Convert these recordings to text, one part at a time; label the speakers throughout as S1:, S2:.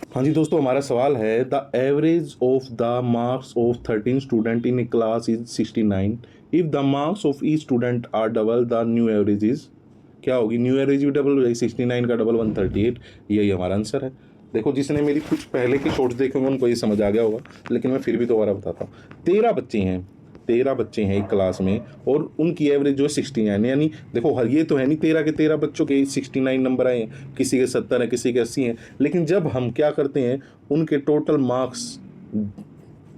S1: हाँ जी दोस्तों, हमारा सवाल है the average of the marks of 13 student in a class is 69। If the marks of each student are double the new average is, क्या होगी? New average भी double हो जाएगी, 69 का डबल 138। यही हमारा आंसर है। देखो, जिसने मेरी कुछ पहले के शॉर्ट्स देखे होंगे उनको ये समझ आ गया होगा, लेकिन मैं फिर भी दोबारा बताता हूँ। 13 बच्चे हैं एक क्लास में और उनकी एवरेज जो है 69, यानी देखो हर ये तो है नहीं 13 के 13 बच्चों के 69 नंबर आए हैं, किसी के 70 हैं, किसी के 80 हैं। लेकिन जब हम क्या करते हैं, उनके टोटल मार्क्स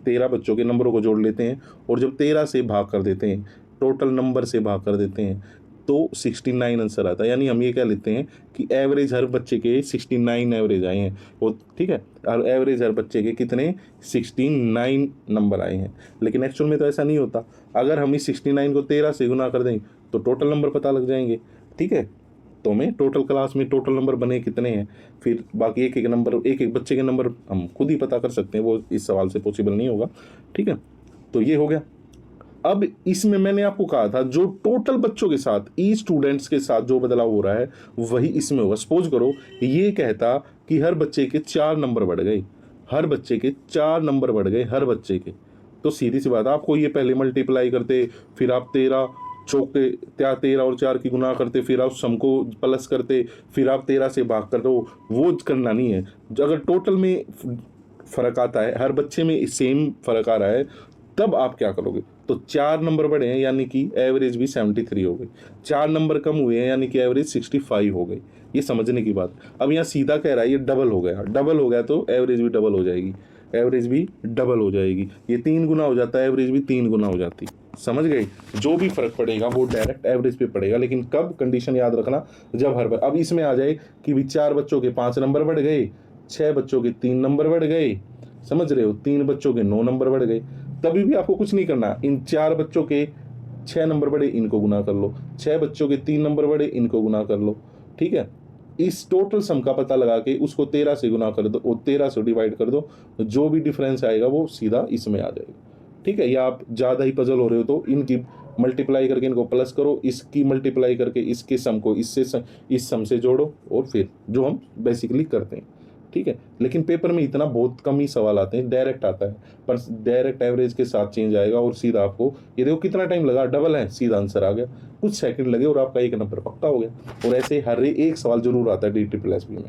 S1: 13 बच्चों के नंबरों को जोड़ लेते हैं और जब 13 से भाग कर देते हैं, टोटल नंबर से भाग कर देते हैं, तो 69 आंसर आता है। यानी हम ये कह लेते हैं कि एवरेज हर बच्चे के 69 एवरेज आए हैं। वो ठीक है, और एवरेज हर बच्चे के कितने 69 नंबर आए हैं। लेकिन एक्चुअल में तो ऐसा नहीं होता। अगर हम इस 69 को 13 से गुना कर दें तो टोटल नंबर पता लग जाएंगे। ठीक है, तो हमें टोटल क्लास में टोटल नंबर बने कितने हैं, फिर बाकी एक एक नंबर, एक एक बच्चे के नंबर हम खुद ही पता कर सकते हैं। वो इस सवाल से पॉसिबल नहीं होगा। ठीक है, तो ये हो गया। अब इसमें मैंने आपको कहा था जो टोटल बच्चों के साथ ई स्टूडेंट्स के साथ जो बदलाव हो रहा है वही इसमें होगा। सपोज करो ये कहता कि हर बच्चे के 4 नंबर बढ़ गए, हर बच्चे के 4 नंबर बढ़ गए हर बच्चे के, तो सीधी सी बात है, आपको ये पहले मल्टीप्लाई करते, फिर आप 13 चौके 13 और 4 की गुना करते, फिर आप सम को प्लस करते, फिर आप 13 से भाग करते हो। वो करना नहीं है। अगर टोटल में फर्क आता है, हर बच्चे में सेम फर्क आ रहा है, तब आप क्या करोगे? तो 4 नंबर बढ़े हैं यानी कि एवरेज भी 73 हो गई, 4 नंबर कम हुए हैं यानी कि एवरेज 65 हो गई। ये समझने की बात। अब यहाँ सीधा कह रहा है ये डबल हो गया, डबल हो गया तो एवरेज भी डबल हो जाएगी, एवरेज भी डबल हो जाएगी। ये 3 गुना हो जाता है, एवरेज भी 3 गुना हो जाती। समझ गए? जो भी फर्क पड़ेगा वो डायरेक्ट एवरेज पे पड़ेगा। लेकिन कब? कंडीशन याद रखना, जब हर अब इसमें आ जाए कि भी 4 बच्चों के 5 नंबर बढ़ गए, 6 बच्चों के 3 नंबर बढ़ गए, समझ रहे हो, 3 बच्चों के 9 नंबर बढ़ गए, तभी भी आपको कुछ नहीं करना। इन 4 बच्चों के 6 नंबर बढ़े, इनको गुना कर लो, 6 बच्चों के 3 नंबर बढ़े, इनको गुना कर लो। ठीक है, इस टोटल सम का पता लगा के उसको 13 से गुना कर दो और 13 से डिवाइड कर दो, जो भी डिफरेंस आएगा वो सीधा इसमें आ जाएगा। ठीक है, या आप ज़्यादा ही पजल हो रहे हो तो इनकी मल्टीप्लाई करके इनको प्लस करो, इसकी मल्टीप्लाई करके इसके सम को इससे इस सम से जोड़ो, और फिर जो हम बेसिकली करते हैं। ठीक है, लेकिन पेपर में इतना बहुत कम ही सवाल आते हैं, डायरेक्ट आता है, पर डायरेक्ट एवरेज के साथ चेंज आएगा और सीधा आपको ये देखो कितना टाइम लगा, डबल है, सीधा आंसर आ गया, कुछ सेकंड लगे और आपका एक नंबर पक्का हो गया। और ऐसे हर एक सवाल जरूर आता है DSSS में।